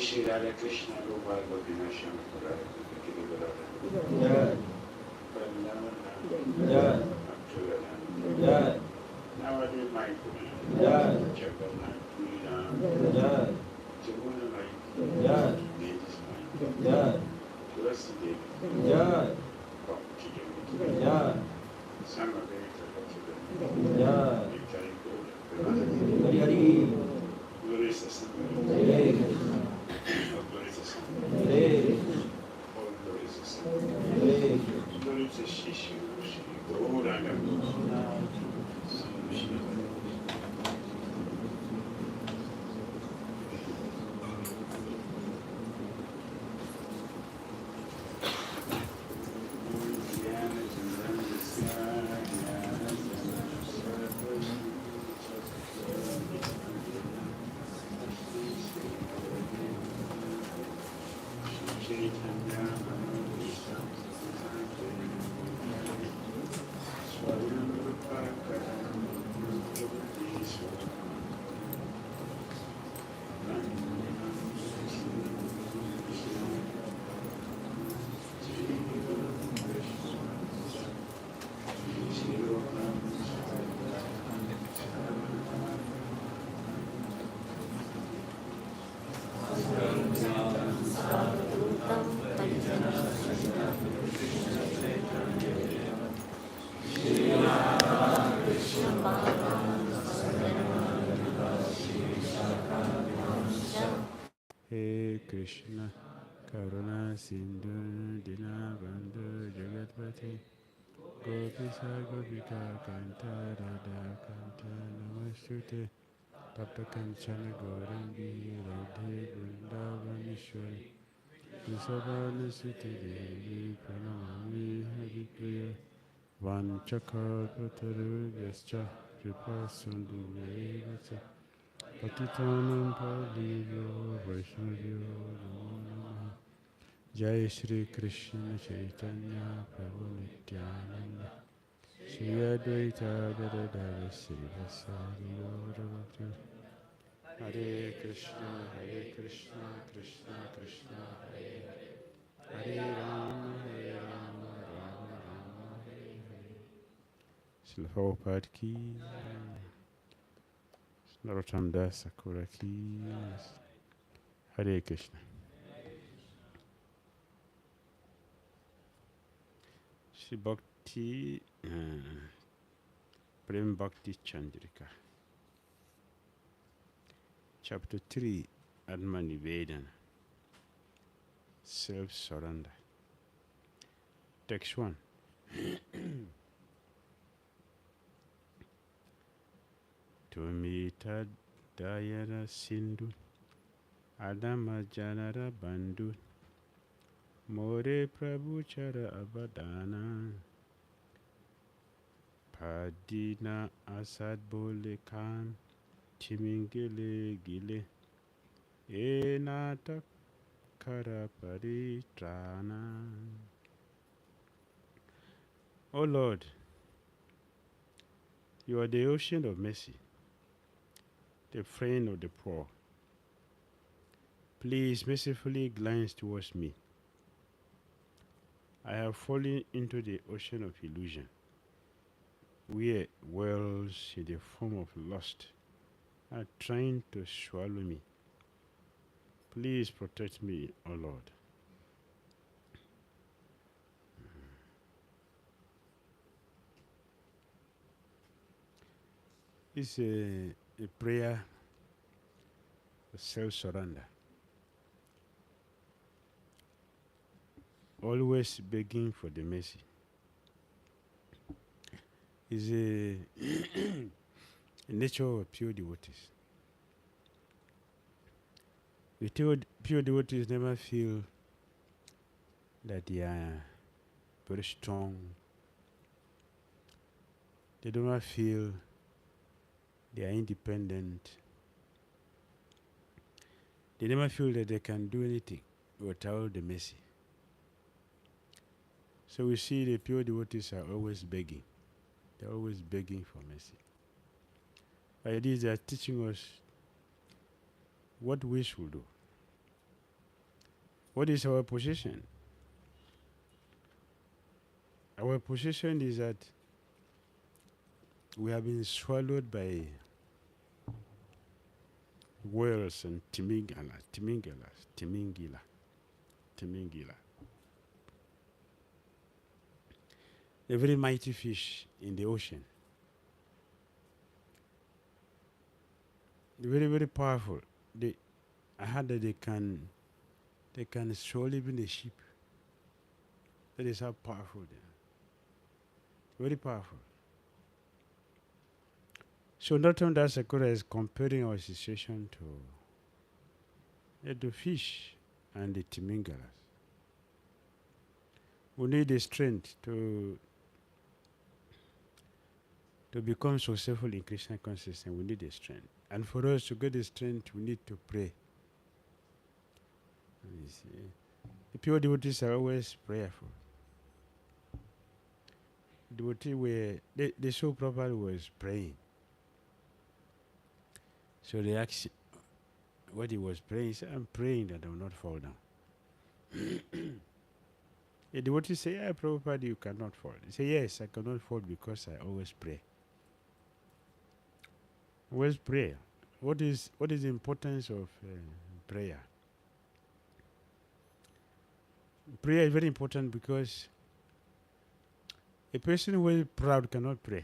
Shri Radha Krishna Gopal Gopina Shankara Vrindavan Apurana Navadip Maipuna Jagannath Purina Jamuna Mai Ladies Mai Tulasi Devi Bhakti Samaveta Bhakti Victory Gloriosa Sangha Gloriosa Sangha Gloriosa Sangha Gloriosa Shishu Bhora Krishna Karuna Sindhu Dina Bandhu Jagatpati Gopisa Gopika Kanta Radha Kanta Namastute Tapta Kanchana Gaurangi Radhe Vrindavaneshwari Vrisabhana Siti Devi Pranamami Haripriya Vanchakapataru Yascha Kripa Sundhu Vevatsa Patitanam Pavlivyo Vaishnavyo Namo Namaha Jai Shri Krishna Chaitanya Prabhu Nityananda Shri Advaita Gadadara Srivasadi Gaura Hare Krishna Krishna Krishna Hare Hare Hare Rama Rama Rama Hare Hare Srila Prabhupada Ki Narottam Das Sakura Ki Hare Krishna. Shri Bhakti Prema Bhakti Candrika Chapter 3 Adhama Nivedana Self-Surrender. Text 1. Tumi dayāra sindhu adhama janāra bandhu more prabho chara avadhāna padina asat bhole timińgile gile nātha kara paritrāna. O Lord, you are the ocean of mercy, the friend of the poor. Please mercifully glance towards me. I have fallen into the ocean of illusion, where whales in the form of lust are trying to swallow me. Please protect me, O Lord. It's a prayer of self-surrender. Always begging for the mercy. Is a nature of pure devotees. The pure devotees never feel that they are very strong. They do not feel they are independent. They never feel that they can do anything without the mercy. So we see the pure devotees are always begging. They're always begging for mercy. By this, they are teaching us what we should do. What is our position? Our position is that we have been swallowed by whales and timińgile. A very mighty fish in the ocean. Very, very powerful. I heard that they can swallow even the sheep. That is how powerful they are. Very powerful. So Nātha Sakura is comparing our situation to the fish and the timińgile. We need the strength to become successful in Krishna consciousness. We need the strength. And for us to get the strength, we need to pray. The pure devotees are always prayerful. Devotee they saw Prabhupada was praying. So they asked what he was praying. He said, I'm praying that I will not fall down. The devotee say, yeah, Prabhupada, you cannot fall. He said, yes, I cannot fall because I always pray. Always pray. What is the importance of prayer? Prayer is very important because a person who is proud cannot pray.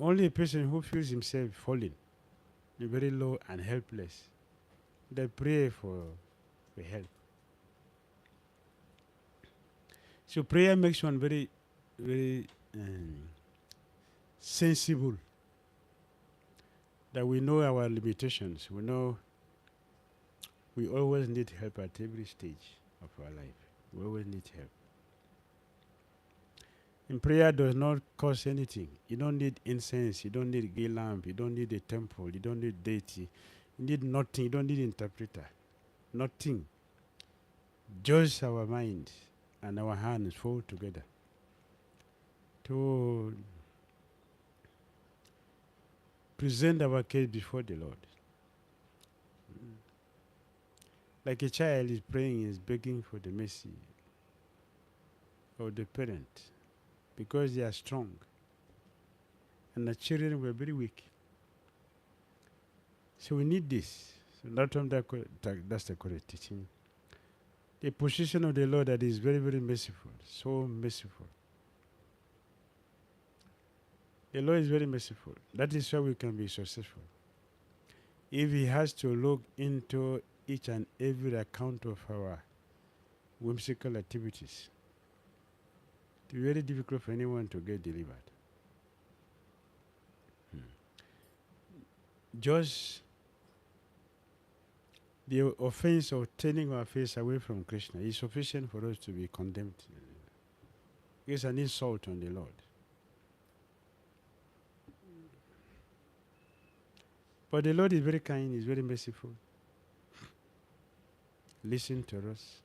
Only a person who feels himself falling, very low and helpless, they pray for help. So prayer makes one very, very sensible. That we know our limitations. We know we always need help at every stage of our life. We always need help. And prayer does not cost anything. You don't need incense. You don't need gile lamp. You don't need a temple. You don't need deity. You need nothing. You don't need interpreter. Nothing. Just our mind and our hands fall together to present our case before the Lord. Like a child is praying, is begging for the mercy of the parent because they are strong and the children were very weak. So we need this. So that's the correct teaching. The position of the Lord that is very, very merciful, so merciful. The Lord is very merciful. That is why we can be successful. If He has to look into each and every account of our whimsical activities, it will be very difficult for anyone to get delivered. Just the offense of turning our face away from Krishna is sufficient for us to be condemned. It's an insult on the Lord. But the Lord is very kind, He's very merciful. Listen to us.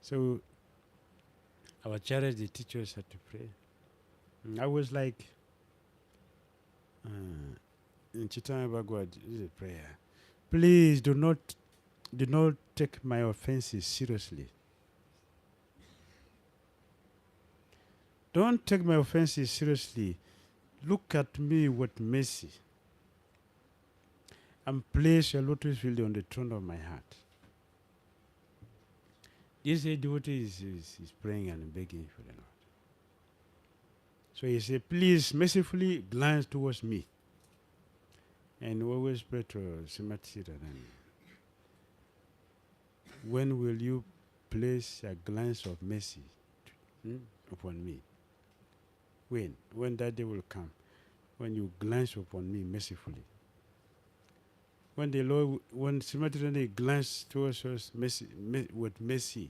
So, our charity, the teachers had to pray. And I was like, in Chaitanya Bhagavad, this is a prayer. Please do not take my offenses seriously. Don't take my offenses seriously. Look at me with mercy. And place your lotus field on the throne of my heart. This devotee is praying and begging for the Lord. So he said, please mercifully glance towards me. And always pray to Srimati Radharani. When will you place a glance of mercy upon me? When that day will come, when you glance upon me mercifully. When Srimati Radharani glanced towards us with mercy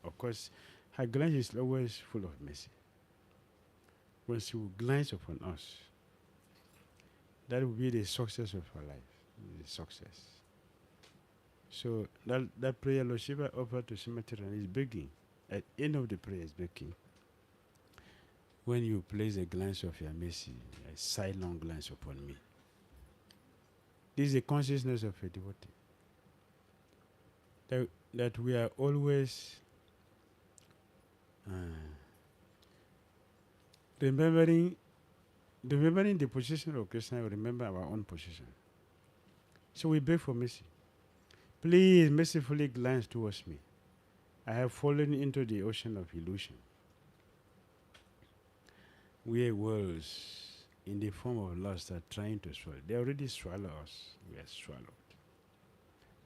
Of course, her glance is always full of mercy. When she will glance upon us, that will be the success of her life. The success. So that prayer Lord Shiva offered to Srimatharan is begging. At the end of the prayer is begging. When you place a glance of your mercy, a sidelong glance upon me. This is the consciousness of a devotee. That we are always remembering the position of Krishna, we remember our own position. So we beg for mercy. Please mercifully glance towards me. I have fallen into the ocean of illusion. We are worlds in the form of lust are trying to swallow. They already swallow us. We are swallowed.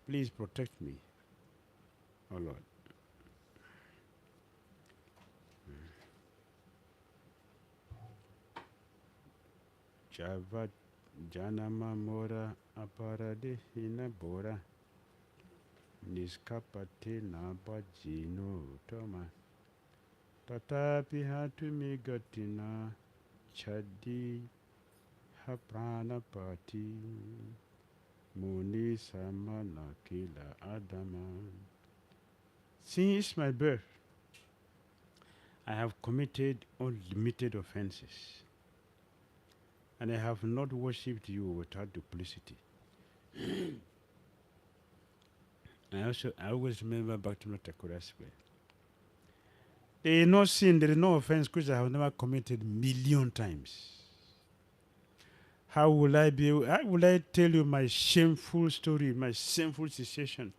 Please protect me, oh Lord. Yāvat, janama, mora, aparādhe, bhora. Niskapate na bhajinu toma. Tatapi hatumi gatina chadi hapranapati muni samana kila adhama. Since my birth, I have committed unlimited offenses, and I have not worshipped you without duplicity. I always remember Bhakti Thakura's way. There is no sin, there is no offense which I have never committed million times. How will I tell you my shameful story, my shameful situation?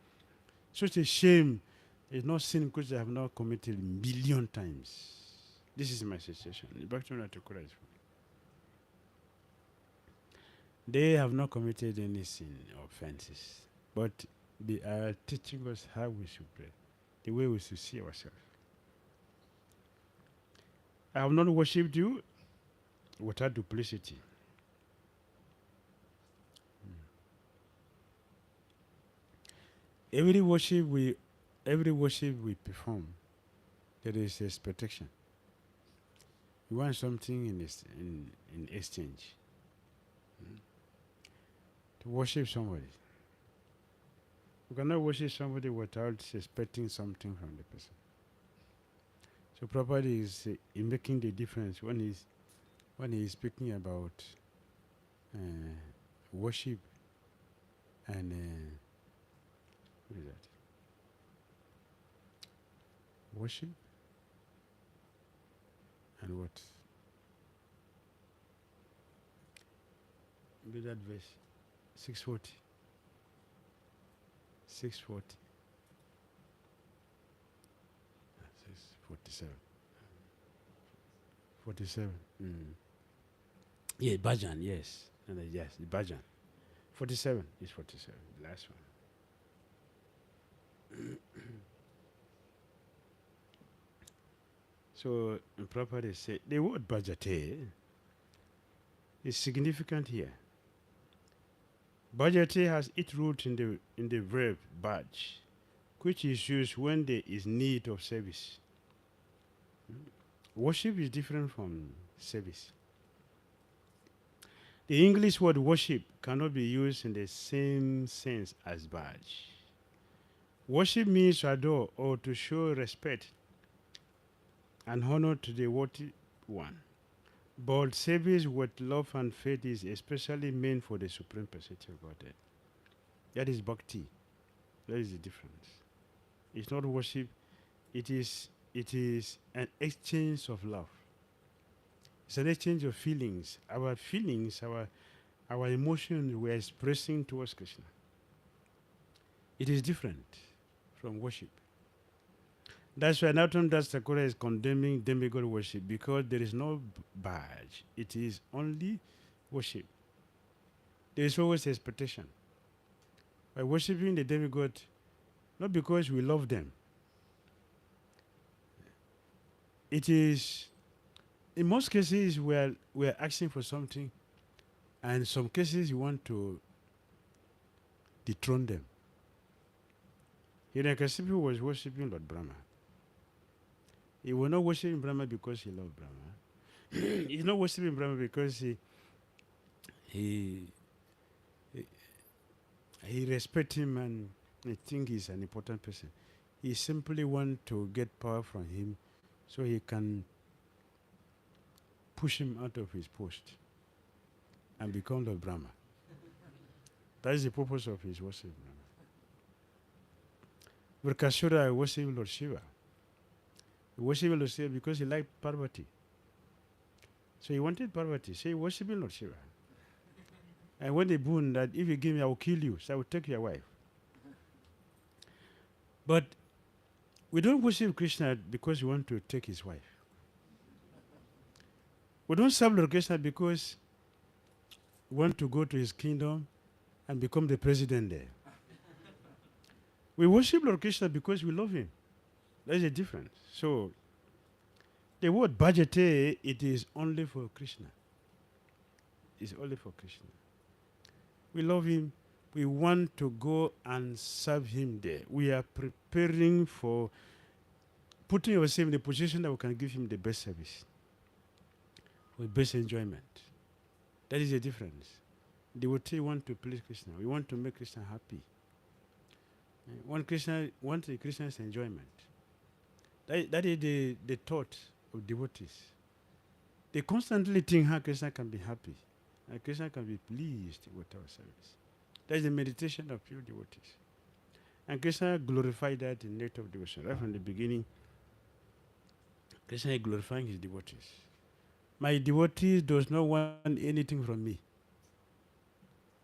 Such a shame. There is no sin which I have not committed million times. This is my situation. Bhakti Thakura's way. They have not committed any sin or offenses, but they are teaching us how we should pray, the way we should see ourselves. I have not worshipped you without duplicity. Every worship we perform, there is expectation. We want something in exchange. To worship somebody. You cannot worship somebody without expecting something from the person. So Prabhupada is making the difference when he is speaking about worship and what is that? Worship and what? Be that verse 640. 640. 647. 47. Yeah, bhajan, yes. Yes, bhajan. 47 is 47, the last one. So, Prabhupada said, the word bhajate is significant here. Bhajate has its root in the verb bhaj, which is used when there is need of service. Worship is different from service. The English word worship cannot be used in the same sense as bhaj. Worship means to adore or to show respect and honor to the worthy one. But service with love and faith is especially meant for the Supreme Personality of Godhead. That is bhakti. That is the difference. It's not worship. It is an exchange of love. It's an exchange of feelings. Our feelings, our emotions we are expressing towards Krishna. It is different from worship. That's why Nātha Das Thakura is condemning demigod worship, because there is no bhaj. It is only worship. There is always expectation. By worshipping the demigod, not because we love them. It is, in most cases, we are asking for something, and in some cases you want to dethrone them. Hiranyakasipu was worshipping Lord Brahma. He will not worship Brahma because he loves Brahma. He's not worshiping Brahma because he he, he respects him and he think he's an important person. He simply want to get power from him so he can push him out of his post and become the Brahma. That is the purpose of his worship. Vrkasura worship Lord Shiva. He worshiped Lord Shiva because he liked Parvati. So he wanted Parvati. So he worshiped Lord Shiva. And when they boon that if you give me, I will kill you. So I will take your wife. But we don't worship Krishna because we want to take his wife. We don't serve Lord Krishna because we want to go to his kingdom and become the president there. We worship Lord Krishna because we love him. There's a difference. So, the word bhajate, it is only for Krishna. It's only for Krishna. We love him. We want to go and serve him there. We are preparing for putting ourselves in the position that we can give him the best service, with best enjoyment. That is the difference. Devotee want to please Krishna. We want to make Krishna happy. Want Krishna's enjoyment. That is the thought of devotees. They constantly think how Krishna can be happy and Krishna can be pleased with our service. That is the meditation of pure devotees. And Krishna glorified that in native devotion. Right from the beginning, Krishna is glorifying his devotees. My devotee does not want anything from me.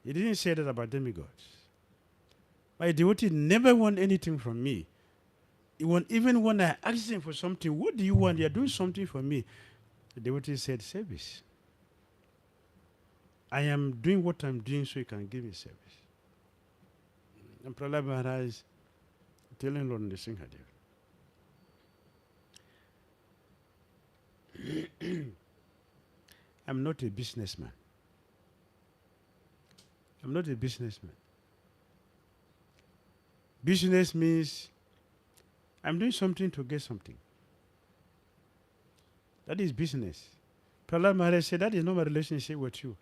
He didn't say that about demigods. My devotee never want anything from me. Even when I ask him for something, what do you want? You are doing something for me. The devotee said, service. I am doing what I'm doing so you can give me service. And Prahlad Maharaj is telling Lord Nrsimhadev, I'm not a businessman. I'm not a businessman. Business means I'm doing something to get something. That is business. Prahlad Maharaj said, that is not my relationship with you.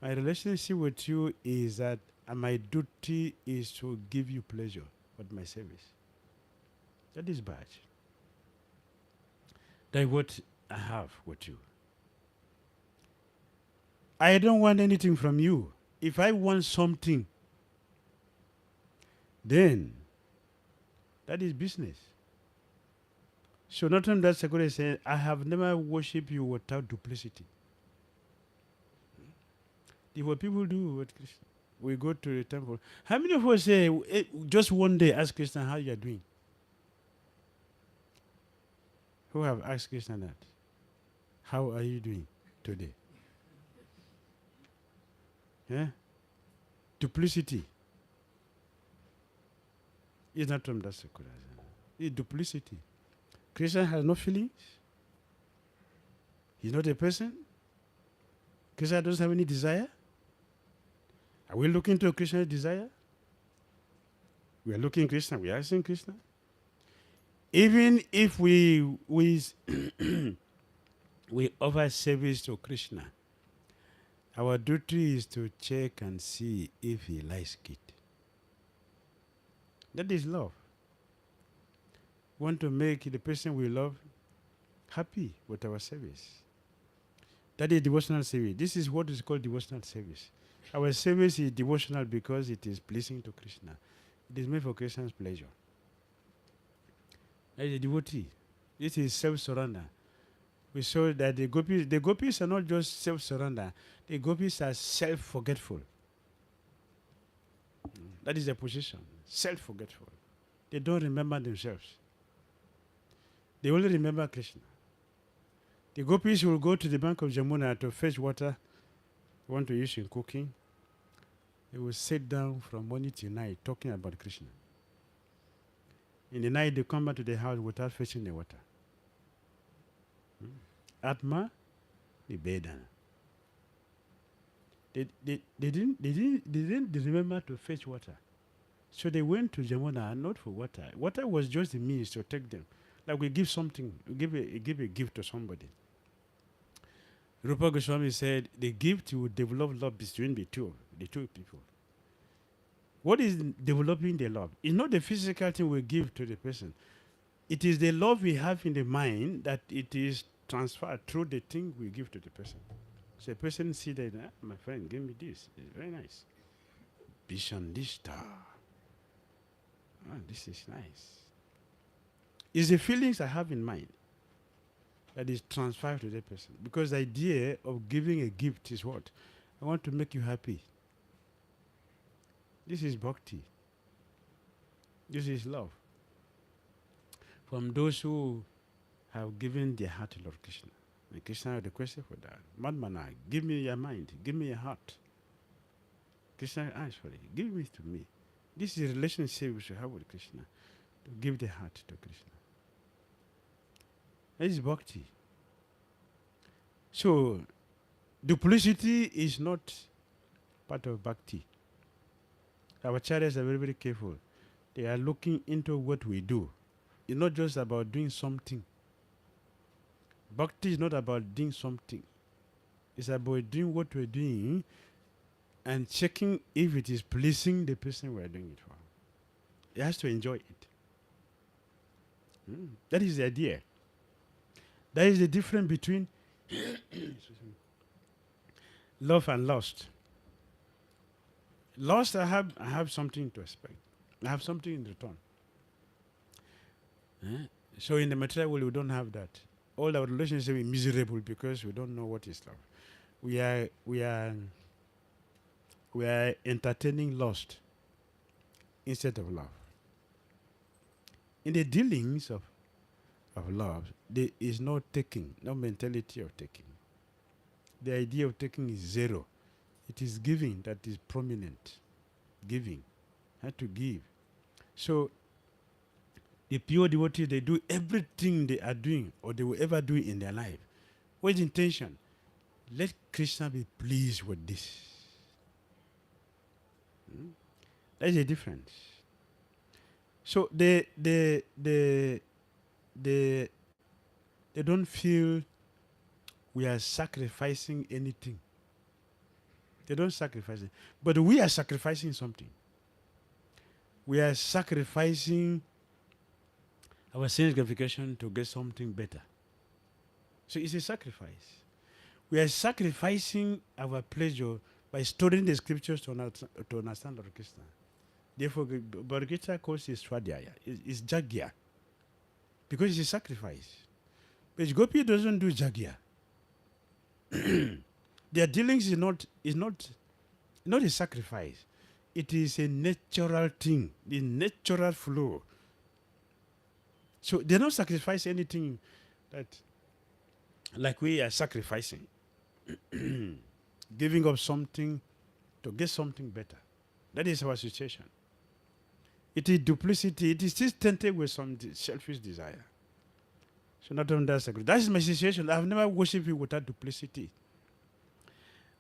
My relationship with you is that my duty is to give you pleasure with my service. That is bad. That is what I have with you. I don't want anything from you. If I want something, then that is business. So not only that, Sakura said, I have never worshipped you without duplicity. If what people do with Krishna, we go to the temple. How many of us say, just one day ask Krishna how you are doing? Who have asked Krishna that? How are you doing today? Yeah? Duplicity. It's not from that Sakura. It's duplicity. Krishna has no feelings. He's not a person. Krishna doesn't have any desire. Are we looking to Krishna's desire? We are looking at Krishna. We are asking Krishna. Even if we offer service to Krishna, our duty is to check and see if he likes it. That is love. We want to make the person we love happy with our service. That is devotional service. This is what is called devotional service. Our service is devotional because it is pleasing to Krishna. It is made for Krishna's pleasure. As a devotee, this is self-surrender. We saw that the gopis are not just self-surrender. The gopis are self-forgetful. That is their position. Self-forgetful. They don't remember themselves. They only remember Krishna. The gopis will go to the bank of Jamuna to fetch water they want to use in cooking. They will sit down from morning till night talking about Krishna. In the night, they come back to the house without fetching the water. Atma, the Vedana. They didn't remember to fetch water. So they went to Jamuna not for water. Water was just the means to take them. Like we give something, we give a gift to somebody. Rupa Goswami said the gift will develop love between the two people. What is developing the love? It's not the physical thing we give to the person. It is the love we have in the mind that it is transferred through the thing we give to the person. So a person see that, my friend, give me this. It's very nice. Bishandishta. This is nice. It's the feelings I have in mind that is transferred to the person. Because the idea of giving a gift is what? I want to make you happy. This is bhakti. This is love. From those who have given their heart to Lord Krishna. And Krishna requested for that. Madmana, give me your mind, give me your heart. Krishna asked for it. Give it to me. This is a relationship we should have with Krishna. To give the heart to Krishna. That is bhakti. So, duplicity is not part of bhakti. Our acharyas are very, very careful. They are looking into what we do. It's not just about doing something. Bhakti is not about doing something. It's about doing what we're doing and checking if it is pleasing the person we're doing it for. He has to enjoy it. That is the idea. That is the difference between love and lust. Lust, I have something to expect. I have something in return. So in the material world, we don't have that. All our relationships are miserable because we don't know what is love. We are entertaining lust instead of love. In the dealings of love, there is no taking, no mentality of taking. The idea of taking is zero. It is giving that is prominent. Giving. Had to give. So the pure devotees, they do everything they are doing or they will ever do in their life. With intention. Let Krishna be pleased with this. That is the difference. So they don't feel we are sacrificing anything. They don't sacrifice it. But we are sacrificing something. We are sacrificing our sense gratification to get something better. So it's a sacrifice. We are sacrificing our pleasure by studying the scriptures to understand Lord Krishna. Therefore, Bhagavad Gita calls it swadhyaya. It's jagya. Because it's a sacrifice. But Gopi doesn't do jagya. Their dealings is not a sacrifice. It is a natural thing, the natural flow. So they don't sacrifice anything that like we are sacrificing. Giving up something to get something better. That is our situation. It is duplicity. It is still tainted with some selfish desire. So not only that is my situation. I've never worshipped you without duplicity.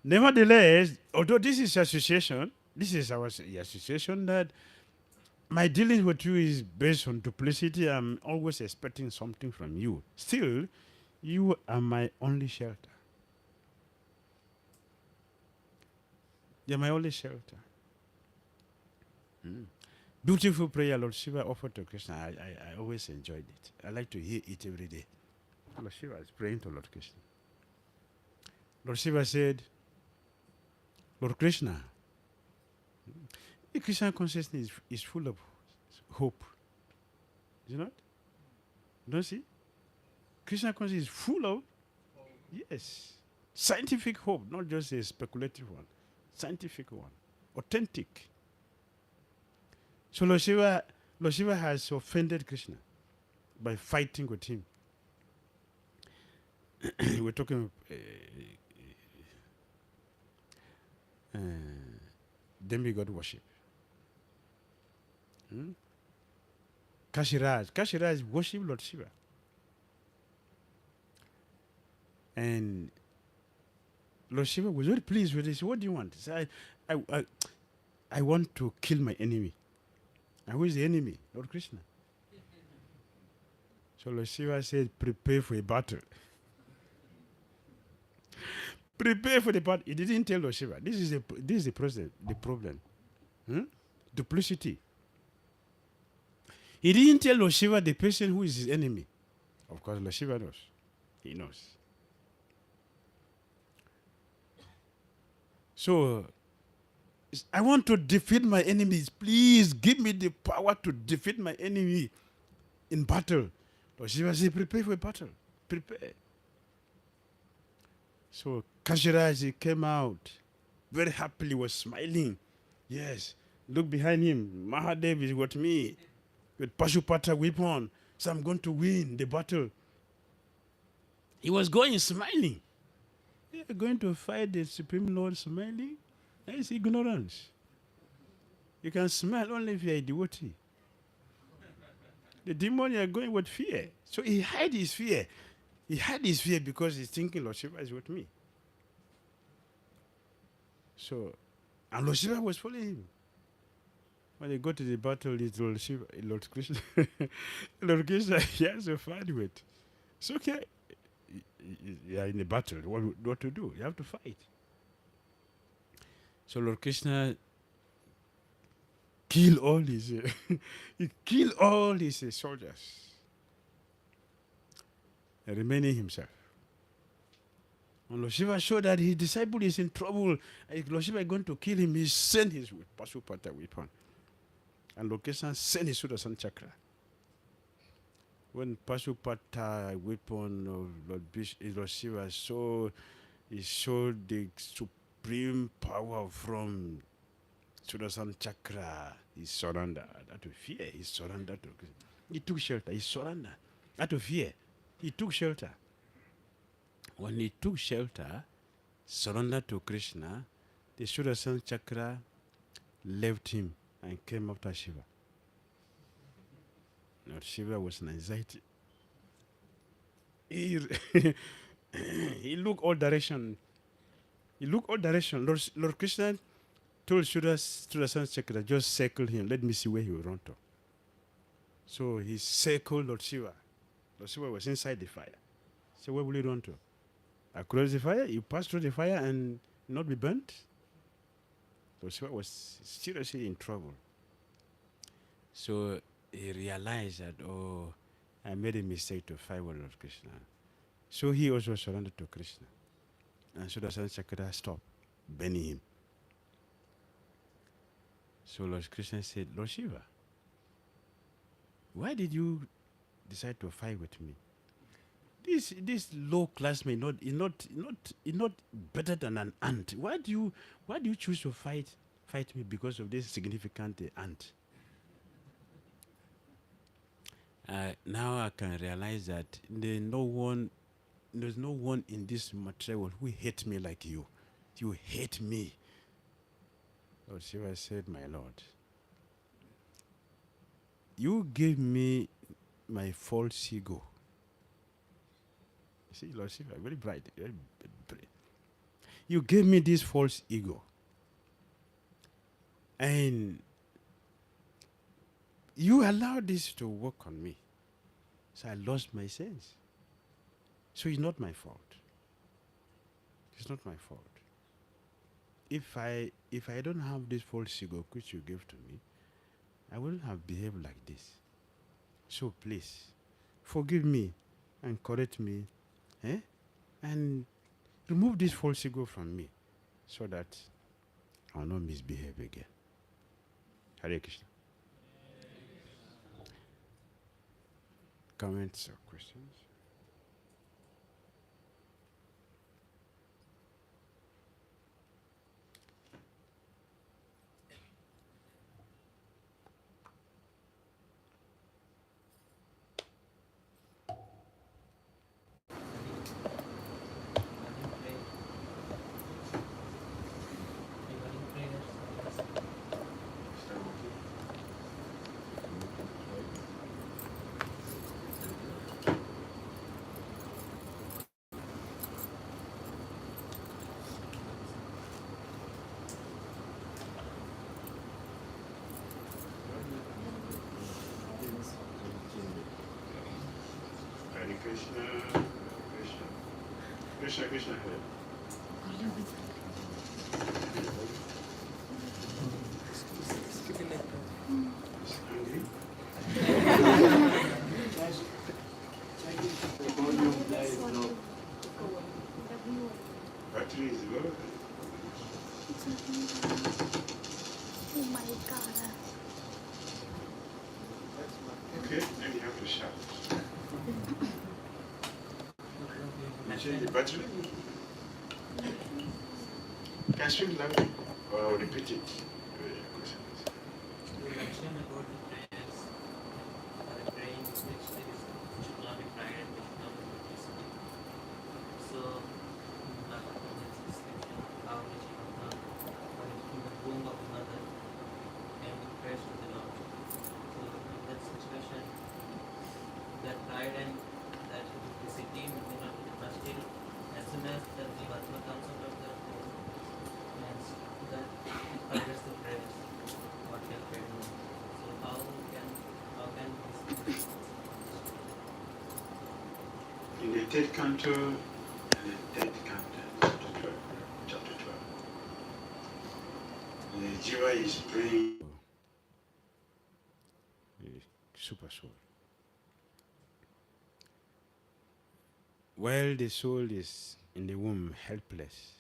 Nevertheless, although this is association, this is our association that my dealing with you is based on duplicity. I'm always expecting something from you. Still, you are my only shelter. You're my only shelter. Beautiful prayer Lord Shiva offered to Krishna. I always enjoyed it. I like to hear it every day. Lord Shiva is praying to Lord Krishna. Lord Shiva said, Lord Krishna, the Krishna consciousness is full of hope. Is it not? Don't see? Krishna consciousness is full of, yes, scientific hope, not just a speculative one. Scientific one. Authentic. So Lord Shiva has offended Krishna by fighting with him. We're talking demigod worship. Kashiraj worship Lord Shiva. And Lord Shiva was very pleased with this. What do you want? He said, I want to kill my enemy. And who is the enemy? Lord Krishna. So Lord Shiva said, prepare for a battle. Prepare for the battle. He didn't tell Lord Shiva. This is the problem. Duplicity. He didn't tell Lord Shiva the person who is his enemy. Of course, Lord Shiva knows. He knows. So, I want to defeat my enemies. Please give me the power to defeat my enemy in battle. Lord Shiva said, prepare for a battle. Prepare. So, Kashiraj came out very happily, was smiling. Yes, look behind him. Mahadev is with me with Pashupata weapon. So I'm going to win the battle. He was going smiling. You're going to fight the Supreme Lord smiling? That is ignorance. You can smile only if you're a devotee. The demon, you're going with fear. So he hid his fear. He had his fear because he's thinking Lord Shiva is with me. So, and Lord Shiva was following him. When they go to the battle, it's Lord Shiva, Lord Krishna. Lord Krishna, he has a fight with. It's okay. You are in a battle. What to do? You have to fight. So Lord Krishna killed all his he killed all his soldiers, remaining himself. When Lord Shiva showed that his disciple is in trouble, Lord Shiva is going to kill him, he sent his Pashupata weapon. And Lord Krishna sent his Sudarsana chakra. When Pashupata weapon of Lord Shiva he showed the supreme power from Sudarsana chakra. He surrendered. Out of fear, he surrendered to Krishna. He took shelter. He surrendered. Out of fear, he took shelter. When he took shelter, surrendered to Krishna, the Sudarsana chakra left him and came after Shiva. Lord Shiva was in anxiety. He looked all direction. He looked all direction. Lord Krishna told Sudarsana chakra, just circle him. Let me see where he will run to. So he circled Lord Shiva. Lord Shiva was inside the fire. So where will he run to? Across the fire? You pass through the fire and not be burnt? Lord Shiva was seriously in trouble. So he realized that, oh, I made a mistake to fight with Lord Krishna. So he also surrendered to Krishna. And Sudarsana chakra stopped burning him. So Lord Krishna said, Lord Shiva, why did you decide to fight with me? This low class may is not better than an ant. Why do you choose to fight me because of this significant ant? Now I can realize that there's no one in this material world who hate me like you. You hate me. Lord Shiva said, my Lord, you gave me my false ego. You see, Lord Shiva, very bright, very bright. You gave me this false ego. And you allowed this to work on me. So I lost my sense. So it's not my fault. It's not my fault. If I don't have this false ego which you gave to me, I wouldn't have behaved like this. So please, forgive me and correct me, and remove this false ego from me so that I will not misbehave again. Hare Krishna. Comments or questions? Krishna, Krishna, Krishna, Krishna, Hare. Hungry? Battery is low. Oh my God. Okay, then you have to shout. You change the battery? Can I speak loudly? Or I'll repeat it. You mentioned about the prayers, praying which should not be pride and which should not be peaceful. So, description how which you have done, in the womb of mother and the prayers to the Lord. So, in that situation, that pride and that discipline may not be but still, as soon as the adhama comes out of the hands, that forgets the prayers. What we have prayed on. So how can this In the third canto and the third canto, chapter 12, the jiva is praying the super soul. While the soul is in the womb helpless,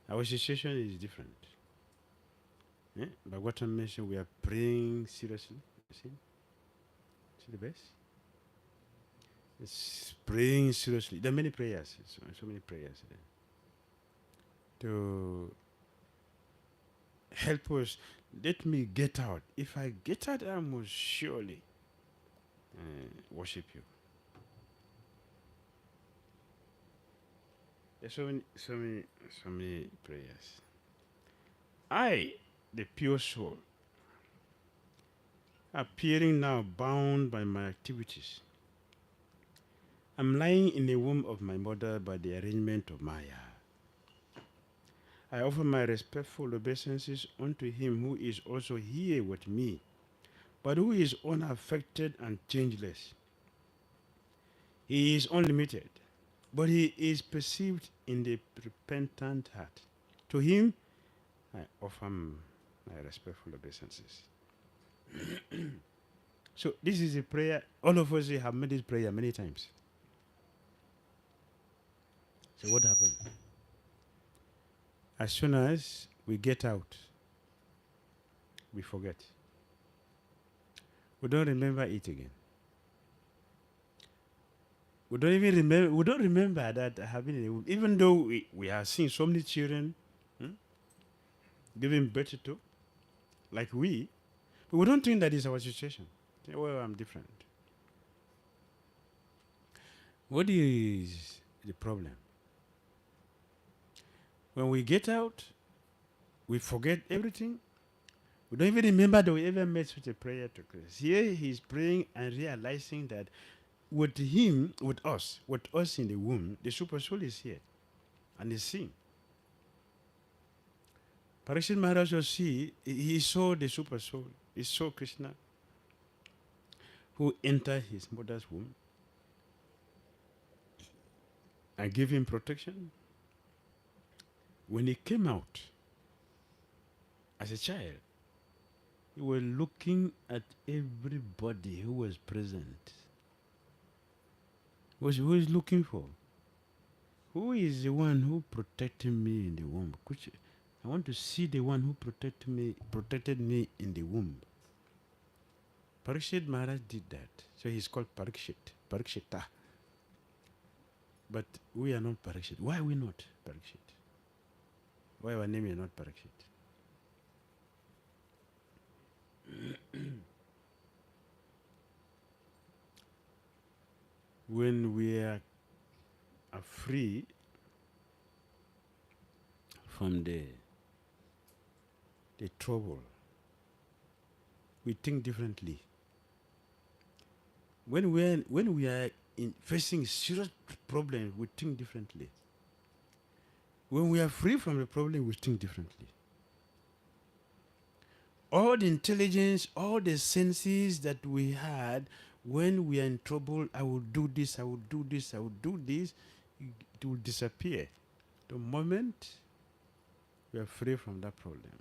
our situation is different. But what I mentioned, we are praying seriously. You see the best? It's praying seriously. There are many prayers, so many prayers there. To help us, let me get out. If I get out, I must surely worship you. There's so many prayers. I, the pure soul, appearing now bound by my activities, I'm lying in the womb of my mother by the arrangement of Maya. I offer my respectful obeisances unto him who is also here with me, but who is unaffected and changeless. He is unlimited, but he is perceived in the repentant heart. To him, I offer my respectful obeisances. So this is a prayer. All of us have made this prayer many times. So what happened? As soon as we get out, we forget. We don't remember it again. We don't remember that having even though we have seen so many children giving birth to, like but we don't think that is our situation. Well, I'm different. What is the problem? When we get out, we forget everything. We don't even remember that we ever made such a prayer to Christ. Here he's praying and realizing that with him, with us in the womb, the super soul is here and is seeing. Parikshit Maharaj was he saw the super soul. He saw Krishna who entered his mother's womb and gave him protection. When he came out as a child, he was looking at everybody who was present. Who is looking for? Who is the one who protected me in the womb? I want to see the one who protected me in the womb. Parikshit Maharaj did that. So he's called Parikshita. But we are not Parikshit. Why are we not Parikshit? Why our name is not Parikshit? When we are free from the trouble, we think differently. When we are facing serious problems, we think differently. When we are free from the problem, we think differently. all the intelligence, all the senses that we had when we are in trouble, I will do this, I will do this, I will do this, it will disappear. The moment we are free from that problem,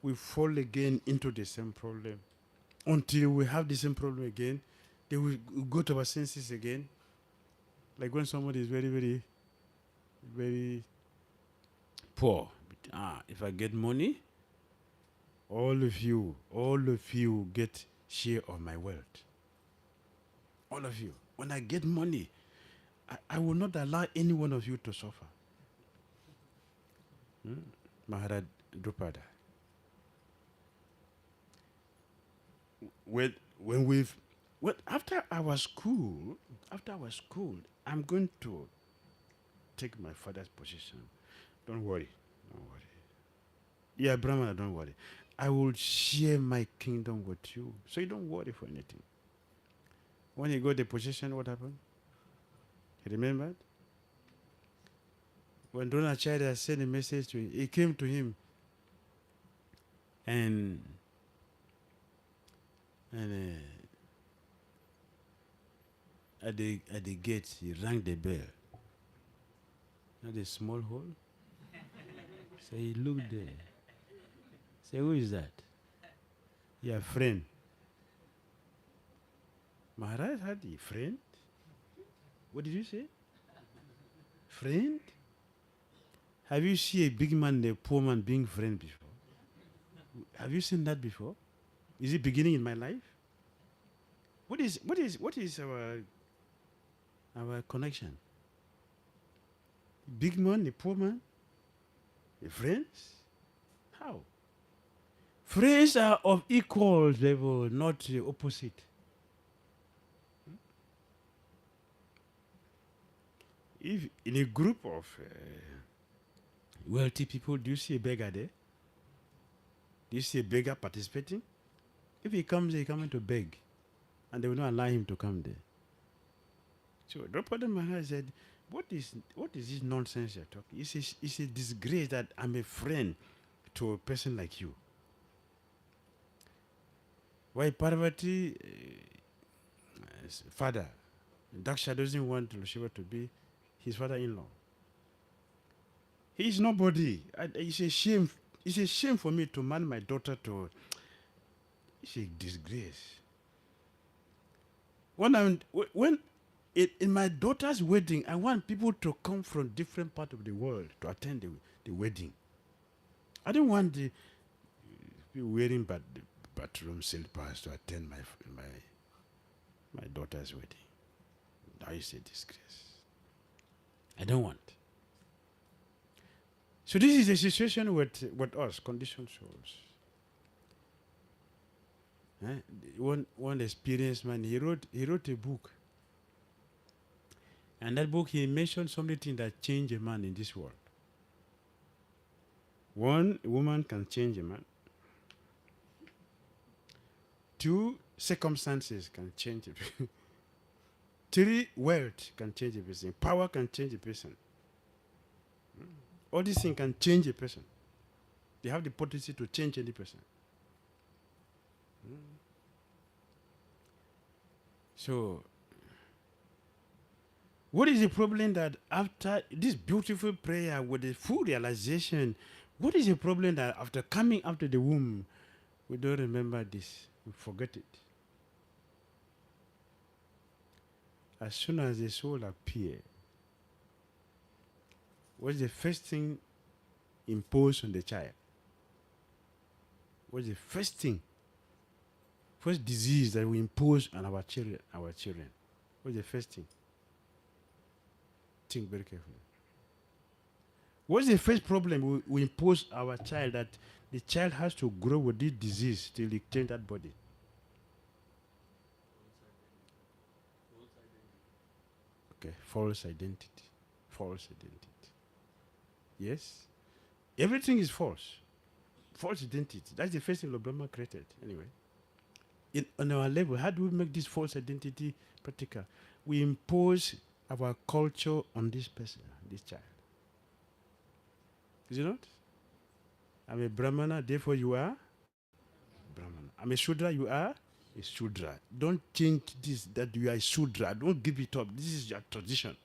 we fall again into the same problem until we have the same problem again. Then we go to our senses again. Like when somebody is very, very, very poor. If I get money, all of you get share of my wealth. All of you. When I get money, I will not allow any one of you to suffer. Maharaj Drupada. After our school, I'm going to take my father's position. Don't worry. Yeah, Brahmana, don't worry. I will share my kingdom with you. So you don't worry for anything. When he got the position, what happened? He remembered? When Dronacharya sent a message to him, he came to him and at the gate, he rang the bell. Not a small hole. So he looked there. Say, who is that? Your friend. Maharaj had a friend? What did you say? Friend? Have you seen a big man and a poor man being friends before? Have you seen that before? Is it beginning in my life? What is our connection? Big man, a poor man? A friends? How? Friends are of equal level, not the opposite. If in a group of wealthy people, do you see a beggar there? Do you see a beggar participating? If he comes, he coming to beg, and they will not allow him to come there. So Draupadi Maharaj said, what is this nonsense you're talking? It's a disgrace that I'm a friend to a person like you. Why Parvati, father, Daksha doesn't want Shiva to be his father-in-law. He is nobody. It's a shame. It's a shame for me to marry my daughter to. It's a disgrace. When in my daughter's wedding, I want people to come from different parts of the world to attend the wedding. I don't want the people wearing bathroom slippers to attend my daughter's wedding. That is a disgrace. I don't want. So this is the situation with us, conditioned souls. One experienced man, he wrote a book. And that book, he mentioned so many things that change a man in this world. One, a woman can change a man. Two, circumstances can change a person. Three, wealth can change a person. Power can change a person. All these things can change a person. They have the potency to change any person. So, what is the problem that after this beautiful prayer with the full realization, what is the problem that after coming out of the womb, we don't remember this, we forget it? As soon as the soul appears, what's the first thing imposed on the child? What's the first thing? First disease that we impose on our children. What's the first thing? Think very carefully. What's the first problem we impose our child, that the child has to grow with this disease till he change that body? Okay, false identity. False identity. Yes? Everything is false. False identity. That's the first thing Lord Brahma created. Anyway. On our level, how do we make this false identity practical? We impose our culture on this person, this child. Is it not? I'm a Brahmana, therefore you are Brahmana. I'm a Shudra, you are a Shudra. Don't change this, that you are a Shudra. Don't give it up. This is your tradition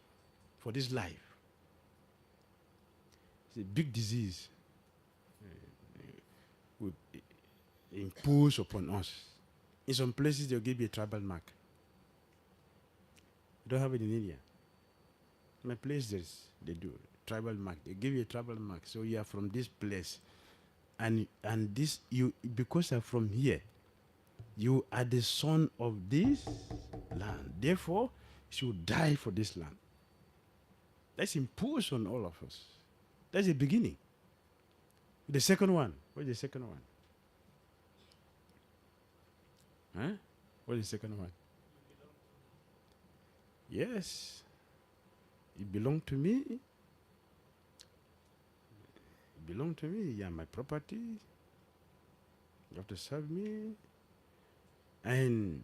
for this life. It's a big disease we impose upon us. In some places, they'll give you a tribal mark. You don't have it in India. My place, they do. Tribal mark. They give you a tribal mark. So you are from this place. And this, you, because you're from here, you are the son of this land. Therefore, you should die for this land. That's imposed on all of us. That's the beginning. The second one. What's the second one? Huh? What's the second one? Yes. It belongs to me. It belongs to me. You are my property. You have to serve me. And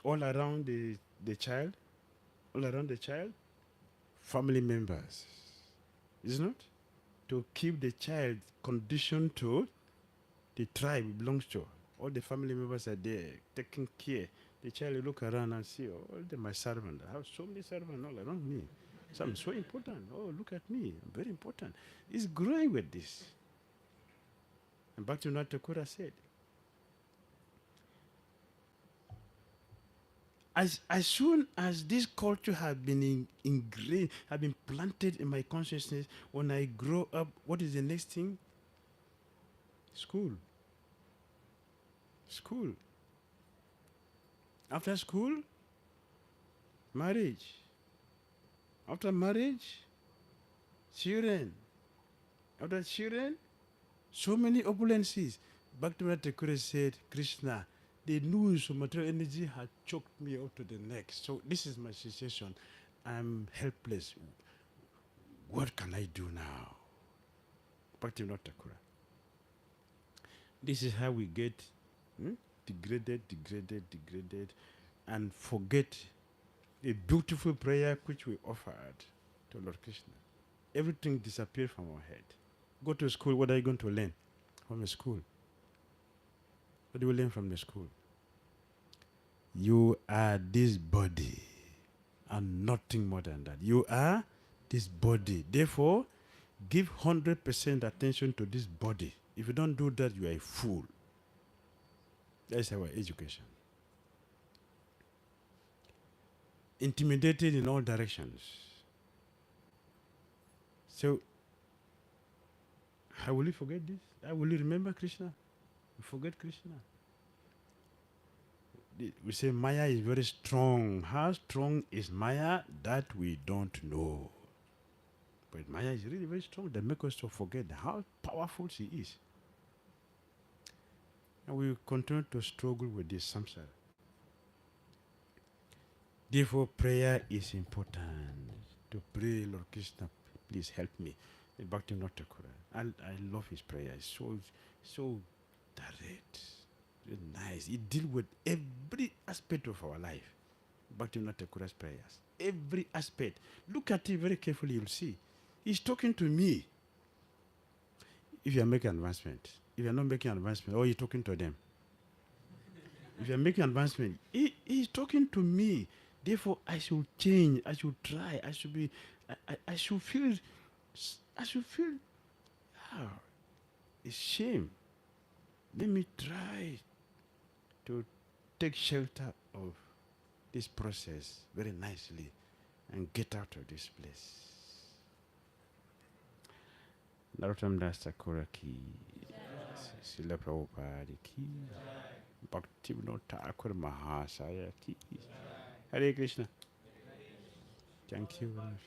all around the child, family members. Is it not? To keep the child conditioned to the tribe it belongs to. All the family members are there, taking care. The child will look around and see, oh, they're my servant. I have so many servants all around me. So I'm so important. Oh, look at me. I'm very important. It's growing with this. And back to what Takura said. As soon as this culture has been ingrained, have been planted in my consciousness, when I grow up, what is the next thing? School. School. After school, marriage. After marriage, children. After children, so many opulences. Bhakti Thakur said, Krishna, the news of material energy had choked me up to the neck. So this is my situation. I'm helpless. What can I do now? Bhakti Thakur. This is how we get degraded, and forget a beautiful prayer which we offered to Lord Krishna. Everything disappeared from our head. Go to school, what are you going to learn from the school? What do you learn from the school? You are this body and nothing more than that. You are this body. Therefore, give 100% attention to this body. If you don't do that, you are a fool. That's our education. Intimidated in all directions. So, how will you forget this? How will you remember Krishna? You forget Krishna. We say Maya is very strong. How strong is Maya? That we don't know. But Maya is really very strong. That makes us to forget how powerful she is. And we will continue to struggle with this samsara. Therefore, prayer is important. To pray, Lord Krishna, please help me. Bhakti Thakur. I love his prayer. It's so direct. Very nice. It deals with every aspect of our life. Bhakti Thakur's prayers. Every aspect. Look at it very carefully, you'll see. He's talking to me. If you are making advancement. If you are not making advancement, or you're talking to them. If you are making advancement, he's talking to me. Therefore, I should change. I should try. I should be. I should feel. It's shame. Let me try to take shelter of this process very nicely and get out of this place. Narottam Das Thakur ki, Srila Prabhupada ki, Bhakti Thakur Mahasaya ki. Hare Krishna. Thank you very much.